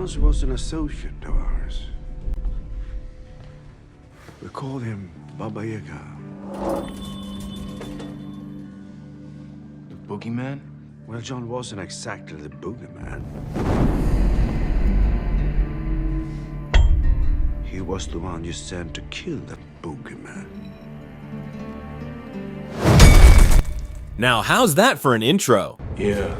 once was an associate of ours. We called him Baba Yaga. The boogeyman? Well, John wasn't exactly the boogeyman. He was the one you sent to kill the boogeyman. Now, how's that for an intro? Yeah,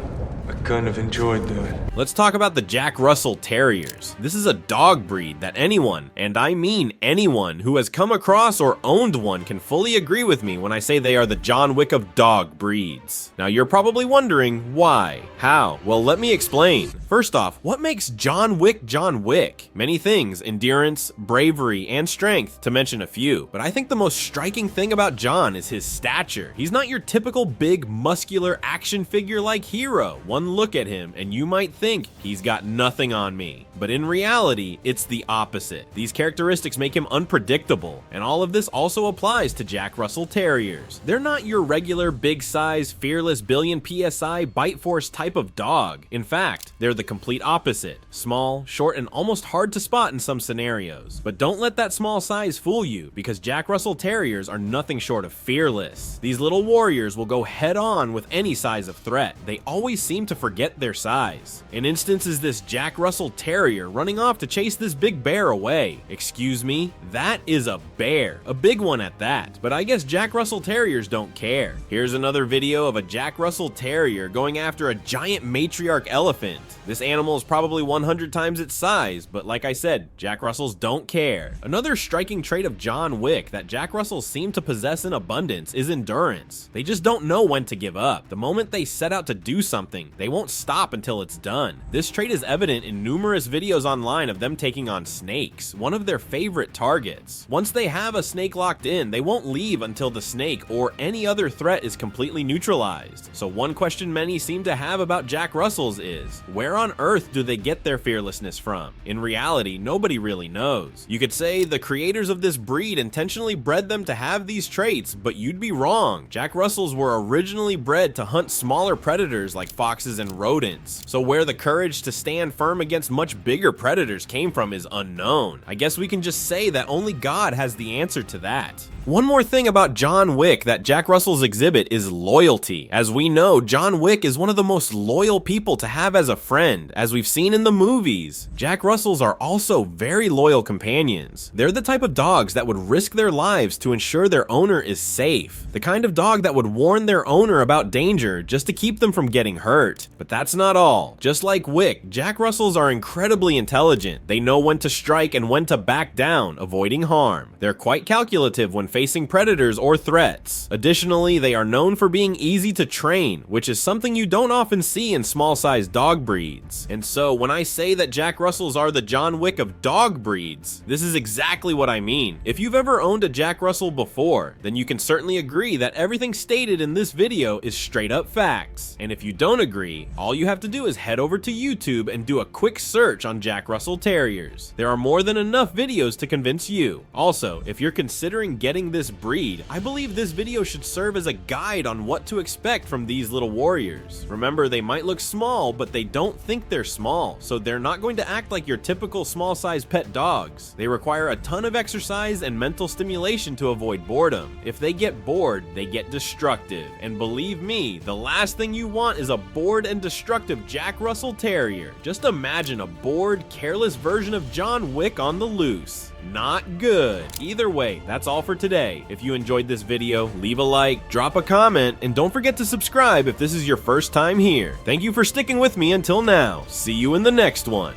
I kind of enjoyed that. Let's talk about the Jack Russell Terriers. This is a dog breed that anyone, and I mean anyone, who has come across or owned one can fully agree with me when I say they are the John Wick of dog breeds. Now you're probably wondering, why? How? Well, let me explain. First off, what makes John Wick John Wick? Many things: endurance, bravery, and strength, to mention a few. But I think the most striking thing about John is his stature. He's not your typical big, muscular action figure-like hero. One look at him and you might think he's got nothing on me. But in reality, it's the opposite. These characteristics make him unpredictable, and all of this also applies to Jack Russell Terriers. They're not your regular big size, fearless billion PSI bite force type of dog. In fact, they're the complete opposite. Small, short, and almost hard to spot in some scenarios. But don't let that small size fool you, because Jack Russell Terriers are nothing short of fearless. These little warriors will go head on with any size of threat. They always seem to forget their size. An instance is this Jack Russell Terrier running off to chase this big bear away. Excuse me? That is a bear. A big one at that. But I guess Jack Russell Terriers don't care. Here's another video of a Jack Russell Terrier going after a giant matriarch elephant. This animal is probably 100 times its size, but like I said, Jack Russells don't care. Another striking trait of John Wick that Jack Russells seem to possess in abundance is endurance. They just don't know when to give up. The moment they set out to do something, they won't stop until it's done. This trait is evident in numerous videos online of them taking on snakes, one of their favorite targets. Once they have a snake locked in, they won't leave until the snake or any other threat is completely neutralized. So one question many seem to have about Jack Russells is, where on earth do they get their fearlessness from? In reality, nobody really knows. You could say the creators of this breed intentionally bred them to have these traits, but you'd be wrong. Jack Russells were originally bred to hunt smaller predators like foxes and rodents. So where the courage to stand firm against much bigger predators came from is unknown. I guess we can just say that only God has the answer to that. One more thing about John Wick that Jack Russells exhibit is loyalty. As we know, John Wick is one of the most loyal people to have as a friend, as we've seen in the movies. Jack Russells are also very loyal companions. They're the type of dogs that would risk their lives to ensure their owner is safe. The kind of dog that would warn their owner about danger just to keep them from getting hurt. But that's not all. Just like Wick, Jack Russells are incredibly intelligent. They know when to strike and when to back down, avoiding harm. They're quite calculative when facing predators or threats. Additionally, they are known for being easy to train, which is something you don't often see in small-sized dog breeds. And so when I say that Jack Russells are the John Wick of dog breeds, this is exactly what I mean. If you've ever owned a Jack Russell before, then you can certainly agree that everything stated in this video is straight up facts. And if you don't agree, all you have to do is head over to YouTube and do a quick search on Jack Russell Terriers. There are more than enough videos to convince you. Also, if you're considering getting this breed, I believe this video should serve as a guide on what to expect from these little warriors. Remember, they might look small, but they don't think they're small, so they're not going to act like your typical small-sized pet dogs. They require a ton of exercise and mental stimulation to avoid boredom. If they get bored, they get destructive. And believe me, the last thing you want is a bored and destructive Jack Russell Terrier. Just imagine a bored, careless version of John Wick on the loose. Not good. Either way, that's all for today. If you enjoyed this video, leave a like, drop a comment, and don't forget to subscribe if this is your first time here. Thank you for sticking with me until now. See you in the next one.